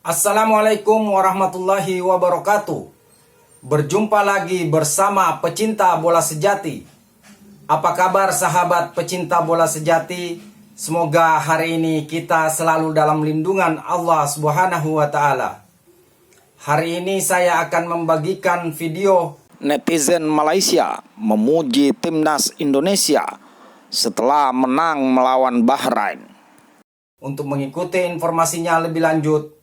Assalamualaikum warahmatullahi wabarakatuh. Berjumpa lagi bersama pecinta bola sejati. Apa kabar sahabat pecinta bola sejati? Semoga hari ini kita selalu dalam lindungan Allah Subhanahu wa taala. Hari ini saya akan membagikan video netizen Malaysia memuji timnas Indonesia setelah menang melawan Bahrain. Untuk mengikuti informasinya lebih lanjut,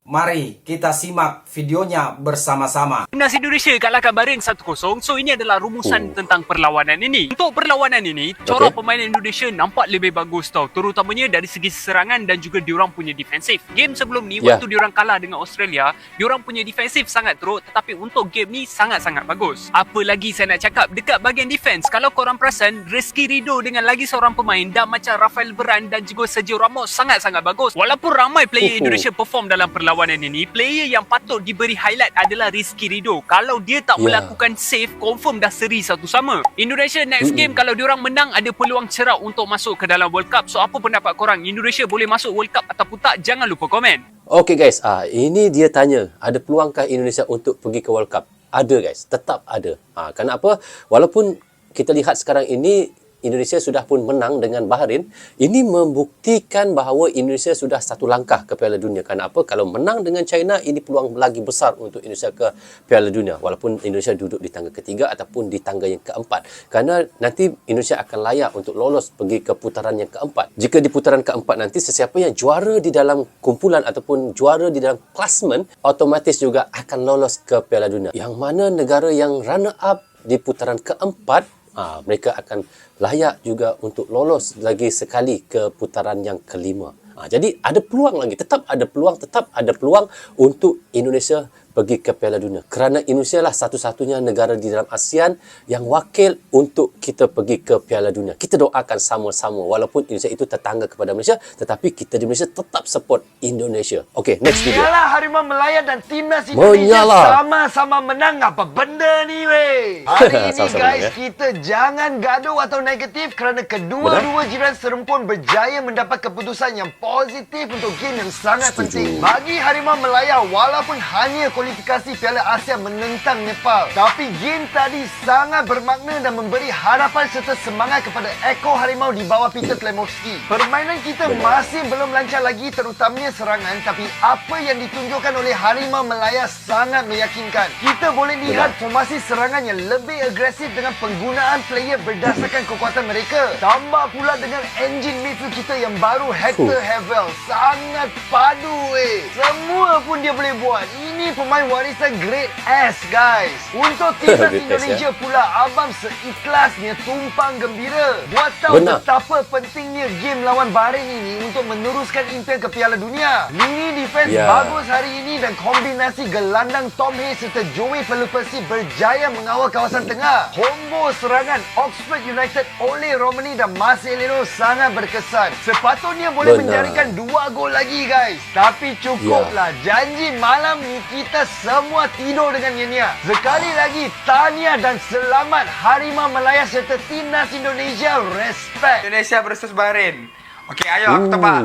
mari kita simak videonya bersama-sama. Timnas Indonesia kalahkan Bahrain 1-0. So ini adalah rumusan tentang perlawanan ini. Untuk perlawanan ini, corak pemain Indonesia nampak lebih bagus tau. Terutamanya dari segi serangan dan juga diorang punya defensif. Game sebelum ni, waktu diorang kalah dengan Australia, diorang punya defensif sangat teruk. Tetapi untuk game ni sangat-sangat bagus. Apa lagi saya nak cakap dekat bahagian defense? Kalau korang perasan, Rizky Ridho dengan lagi seorang pemain dah macam Rafael Varane dan juga Sergio Ramos sangat-sangat bagus. Walaupun ramai player Indonesia perform dalam perlawanan ini, player yang patut diberi highlight adalah Rizky Ridho. Kalau dia tak melakukan save, confirm dah seri satu sama. Indonesia next game kalau diorang menang, ada peluang cerah untuk masuk ke dalam World Cup. So apa pendapat korang? Indonesia boleh masuk World Cup ataupun tak? Jangan lupa komen. Okay guys, ini dia tanya, ada peluangkah Indonesia untuk pergi ke World Cup? Ada guys, tetap ada. Kenapa? Walaupun kita lihat sekarang ini Indonesia sudah pun menang dengan Bahrain, ini membuktikan bahawa Indonesia sudah satu langkah ke Piala Dunia. Kenapa? Kalau menang dengan China, ini peluang lagi besar untuk Indonesia ke Piala Dunia. Walaupun Indonesia duduk di tangga ketiga ataupun di tangga yang keempat. Kerana nanti Indonesia akan layak untuk lolos pergi ke putaran yang keempat. Jika di putaran keempat nanti, sesiapa yang juara di dalam kumpulan ataupun juara di dalam klasmen, otomatis juga akan lolos ke Piala Dunia. Yang mana negara yang runner up di putaran keempat, mereka akan layak juga untuk lolos lagi sekali ke putaran yang kelima. Jadi ada peluang lagi, tetap ada peluang untuk Indonesia pergi ke Piala Dunia. Kerana Indonesia lah satu-satunya negara di dalam ASEAN yang wakil untuk kita pergi ke Piala Dunia. Kita doakan sama-sama, walaupun Indonesia itu tetangga kepada Malaysia, tetapi kita di Malaysia tetap support Indonesia. Okay, next video. Menyalah Harimau Melaya dan timnas Indonesia sama-sama menang. Apa benda ni weh? Hari ini guys, kita jangan gaduh atau negatif kerana kedua-dua jiran serempun berjaya mendapat keputusan yang positif untuk game yang sangat penting. Bagi Harimau Melaya, walaupun hanya kualifikasi Piala Asia menentang Nepal, tapi game tadi sangat bermakna dan memberi harapan serta semangat kepada ekor harimau di bawah Peter Klemovsky. Permainan kita masih belum lancar lagi, terutamanya serangan, tapi apa yang ditunjukkan oleh Harimau Melaya sangat meyakinkan. Kita boleh lihat formasi serangan yang lebih agresif dengan penggunaan player berdasarkan kekuatan mereka. Tambah pula dengan enjin midfield kita yang baru, Hector Havel, sangat padu weh. Semua pun dia boleh buat. Ini pemain warisan grade S guys. Untuk timnas Indonesia pula, abang seikhlasnya tumpang gembira. Buat tahu betapa pentingnya game lawan Bahrain ini untuk meneruskan impian ke Piala Dunia. Lini defense bagus hari ini dan kombinasi gelandang Tom Hayes serta Joey Pelupesi berjaya mengawal kawasan tengah. Combo serangan Oxford United oleh Romani dan Marcelino sangat berkesan. Sepatutnya boleh menjadikan 2 gol lagi guys. Tapi cukuplah. Janji malam ni kita semua tidur dengan nyenyak. Sekali lagi, tahniah dan selamat Harimau Melaya serta timnas Indonesia. Respect. Indonesia versus Bahrain. Okey, ayo aku tebak.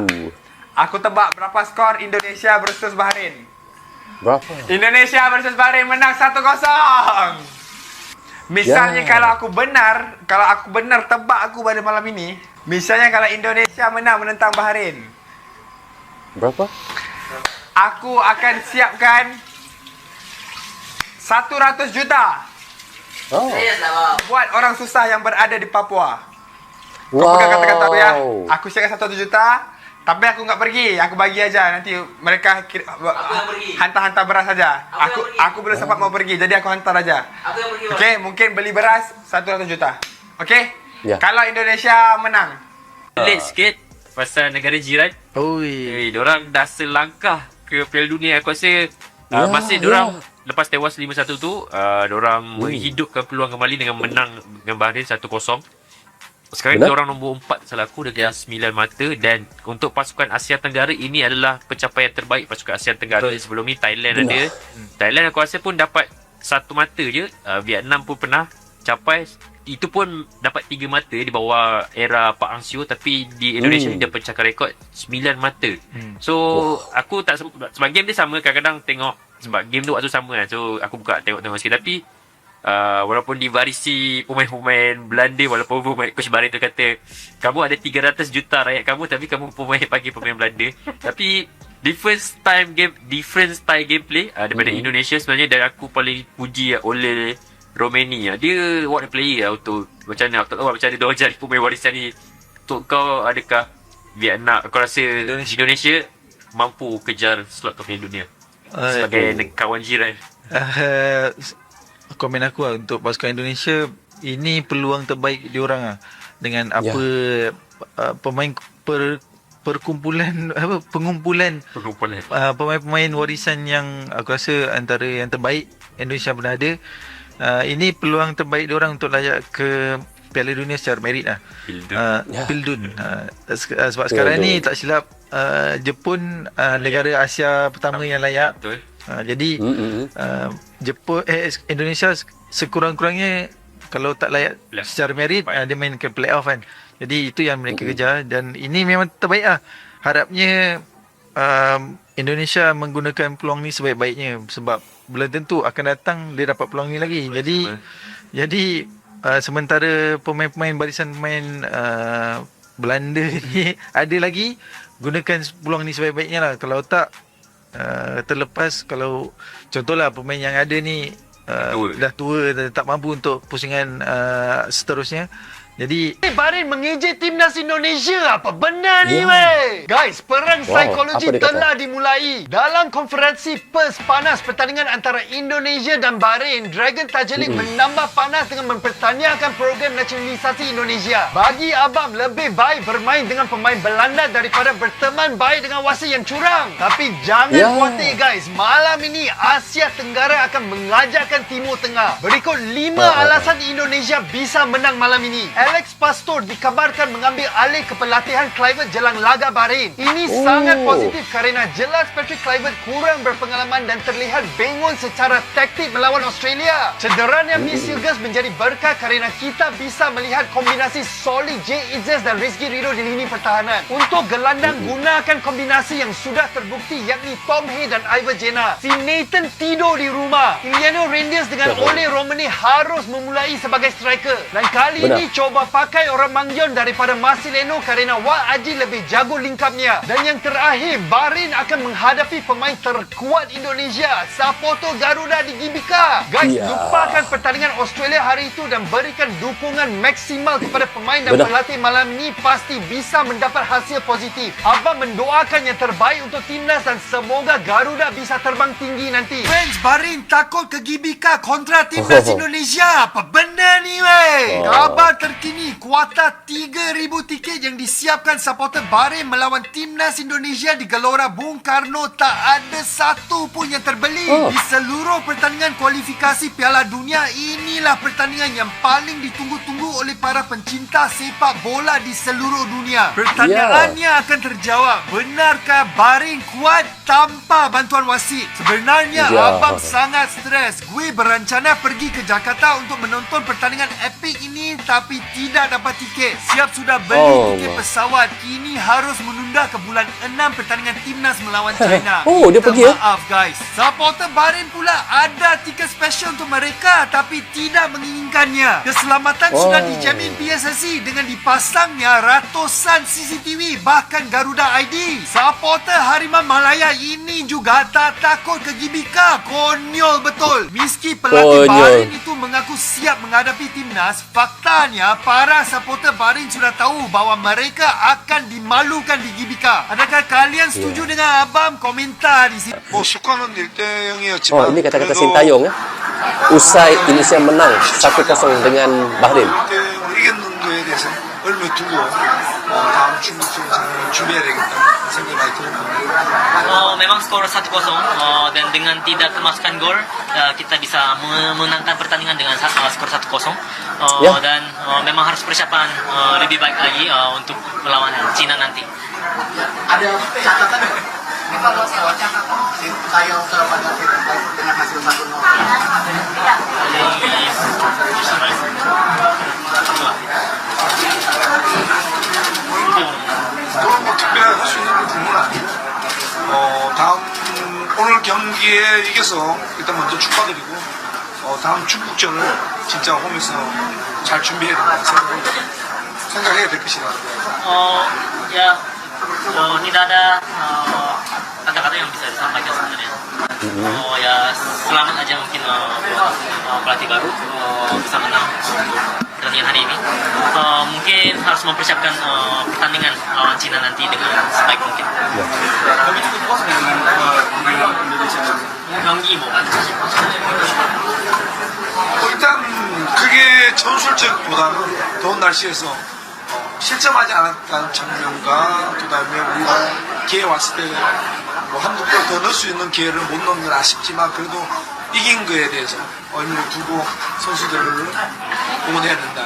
Aku tebak berapa skor Indonesia versus Bahrain. Berapa? Indonesia versus Bahrain menang 1-0. Misalnya kalau aku benar tebak aku pada malam ini, misalnya kalau Indonesia menang menentang Bahrain, berapa? aku akan siapkan 100 juta buat orang susah yang berada di Papua. Kau pegang kata-kata aku ya. Aku siapkan 100 juta, tapi aku enggak pergi. Aku bagi aja, nanti mereka hantar-hantar beras saja. Aku belum sempat mau pergi, jadi aku hantar aja. Okey, mungkin beli beras 100 juta. Okey? Kalau Indonesia menang. Late sikit pasal negara jiran. Diorang dah selangkah ke Piala Dunia. Aku rasa masih diorang lepas tewas 5-1 tu, diorang menghidupkan peluang kembali dengan menang dengan Bahrain 1-0. Sekarang diorang nombor 4 salah aku dengan 9 mata. Dan untuk pasukan Asia Tenggara, ini adalah pencapaian terbaik pasukan Asia Tenggara. Sebelum ni Thailand ada. Thailand aku rasa pun dapat 1 mata je. Vietnam pun pernah capai itu pun dapat 3 mata di bawah era Pak Hang Seo, tapi di Indonesia ni dia pecahkan rekod 9 mata. So aku tak sebab game dia sama, kadang-kadang tengok sebab game tu waktu sama kan. So aku buka tengok sikit, tapi walaupun di varisi pemain-pemain Belanda, walaupun Coach Barin tu kata kamu ada 300 juta rakyat kamu, tapi kamu panggil pemain Belanda. Tapi different style gameplay daripada Indonesia sebenarnya. Dan aku paling puji oleh Romania. Dia what a player untuk macam mana, tak tahu macam mana dia orang cari pemain warisan ni. Untuk kau, adakah Vietnam, kau rasa Indonesia mampu kejar slot top dunia sebagai kawan jiran? Komen aku lah untuk pasukan Indonesia, ini peluang terbaik diorang lah. Dengan apa pemain pengumpulan pemain-pemain warisan yang aku rasa antara yang terbaik Indonesia pernah ada. Ini peluang terbaik diorang untuk layak ke Piala Dunia secara merit lah. Pildun. Sebab sekarang ni tak silap Jepun negara Asia pertama yang layak. Betul. Jadi Indonesia sekurang-kurangnya kalau tak layak secara merit, dia main ke playoff kan. Jadi itu yang mereka kejar, dan ini memang terbaik lah. Harapnya Indonesia menggunakan peluang ni sebaik-baiknya, sebab belum tentu akan datang dia dapat peluang ni lagi. Jadi sementara pemain-pemain barisan pemain Belanda ni ada lagi, gunakan peluang ni sebaik-baiknya lah. Kalau tak terlepas, kalau contohlah pemain yang ada ni dah tua, tak mampu untuk pusingan seterusnya. Jadi Barin mengejek timnas Indonesia. Apa benda ni weh? Guys, perang psikologi telah dimulai. Dalam konferensi pers panas pertandingan antara Indonesia dan Bahrain, Dragon Tajelik menambah panas dengan mempertanyakan program nasionalisasi Indonesia. Bagi Abang, lebih baik bermain dengan pemain Belanda daripada berteman baik dengan wasit yang curang. Tapi jangan khawatir guys, malam ini Asia Tenggara akan mengajakkan Timur Tengah. Berikut 5 alasan Indonesia bisa menang malam ini. Alex Pastor dikabarkan mengambil alih kepelatihan Kluivert jelang laga Bahrain. Ini sangat positif kerana jelas Patrick Kluivert kurang berpengalaman dan terlihat bingung secara taktik melawan Australia. Cederanya Misiugas menjadi berkah kerana kita bisa melihat kombinasi solid Jay Izzes dan Rizky Ridho di lini pertahanan. Untuk gelandang, gunakan kombinasi yang sudah terbukti, yakni Tom Hay dan Ivan Jenna. Si Nathan tidur di rumah. Emiliano Reyes dengan Ole Romani harus memulai sebagai striker. Dan kali ini coba pakai orang Mangyon daripada Marcelino kerana Wak Aji lebih jago lingkapnya. Dan yang terakhir, Bahrain akan menghadapi pemain terkuat Indonesia, Sapoto Garuda di Gbk. Guys, lupakan pertandingan Australia hari itu dan berikan dukungan maksimal kepada pemain dan pelatih malam ni, pasti bisa mendapat hasil positif. Abang mendoakan yang terbaik untuk timnas dan semoga Garuda bisa terbang tinggi nanti. Fans Bahrain takut ke Gbk kontra timnas Indonesia. Apa benda ni weh? Kabar terkini, kuota 3,000 tiket yang disiapkan supporter Bahrain melawan timnas Indonesia di Gelora Bung Karno tak ada satu pun yang terbeli. Di seluruh pertandingan kualifikasi Piala Dunia, inilah pertandingan yang paling ditunggu-tunggu oleh para pencinta sepak bola di seluruh dunia. Pertanyaannya akan terjawab, benarkah Bahrain kuat tanpa bantuan wasit? Sebenarnya abang sangat stres. Gue berencana pergi ke Jakarta untuk menonton pertandingan epik ini, tapi tidak dapat tiket. Siap sudah beli tiket pesawat, kini harus menunda ke bulan 6 pertandingan timnas melawan China. Dia pergi Maaf guys, supporter Bahrain pula ada tiket special untuk mereka tapi tidak menginginkannya. Keselamatan sudah dijamin PSSI dengan dipasangnya ratusan CCTV, bahkan Garuda ID. Supporter Harimau Malaya ini juga tak takut ke Gbk. Konyol betul. Meski pelatih Bahrain itu mengaku siap menghadapi timnas, faktanya para supporter Bahrain sudah tahu bahawa mereka akan dimalukan di Gbk. Adakah kalian setuju dengan abang? Komentar di sini. Ini kata-kata Sintayong usai Indonesia menang 1-0 dengan Bahrain. Memang skor 1-0 dan dengan tidak kemasukan gol kita bisa memenangkan pertandingan dengan skor 1-0 dan memang harus persiapan lebih baik lagi untuk melawan Cina nanti. Ada catatan kalau catatan Sintayong pada dengan hasil 1-0. 경기에 이겨서 일단 먼저 축하드리고 다음 중국전을 진짜 홈에서 잘 준비해야 된다는 생각해야 될 것이다. Ya, tidak ada kata-kata yang bisa disampaikan sebenarnya. Ya selamat aja mungkin pelatih baru bisa menang pertandingan hari ini. Mungkin harus mempersiapkan pertandingan lawan Cina nanti dengan sebaik mungkin. 경기 뭐 일단 그게 전술적보다는 더운 날씨에서 실점하지 않았다는 장면과 그다음에 우리가 기회 왔을 때 뭐 한두 골 더 넣을 수 있는 기회를 못 넣는 건 아쉽지만 그래도 이긴 거에 대해서 의미를 두고 선수들을 응원해야 된다.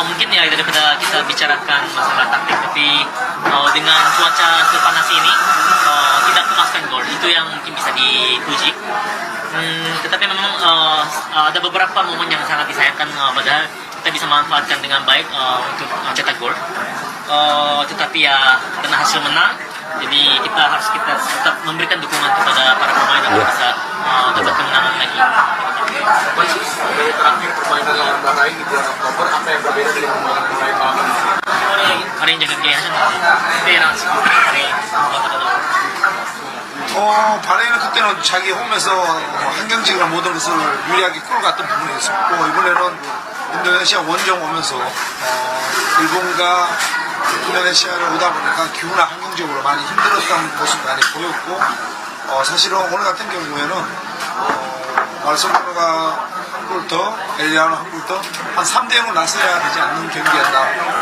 mungkin ya daripada kita bicarakan masalah taktik, tapi dengan cuaca sepanas ini tidak memasukkan gol itu yang mungkin bisa dipuji. Tetapi memang ada beberapa momen yang sangat disayangkan padahal kita bisa manfaatkan dengan baik untuk cetak gol. Tetapi ya karena hasil menang, jadi kita harus tetap memberikan dukungan kepada para pemain agar bisa dapat kemenangan lagi. Permainan lawan Bahrain di bulan Oktober, apa yang berbeda dari permainan Bahrain malam ini? hari yang jaga gaya hari 바레인은 그때는 자기 홈에서 한경직이나 모든 것을 유리하게 끌어갔던 부분이 있었고 이번에는 인도네시아 원정 오면서 일본과 인도네시아를 오다 보니까 기후나 환경적으로 많이 힘들었던 모습을 많이 보였고 사실은 오늘 같은 경우에는 바르셀로나가 한 골 더, 엘리아노 한 골 더, 한 3대 0을 나서야 되지 않는 경기였다.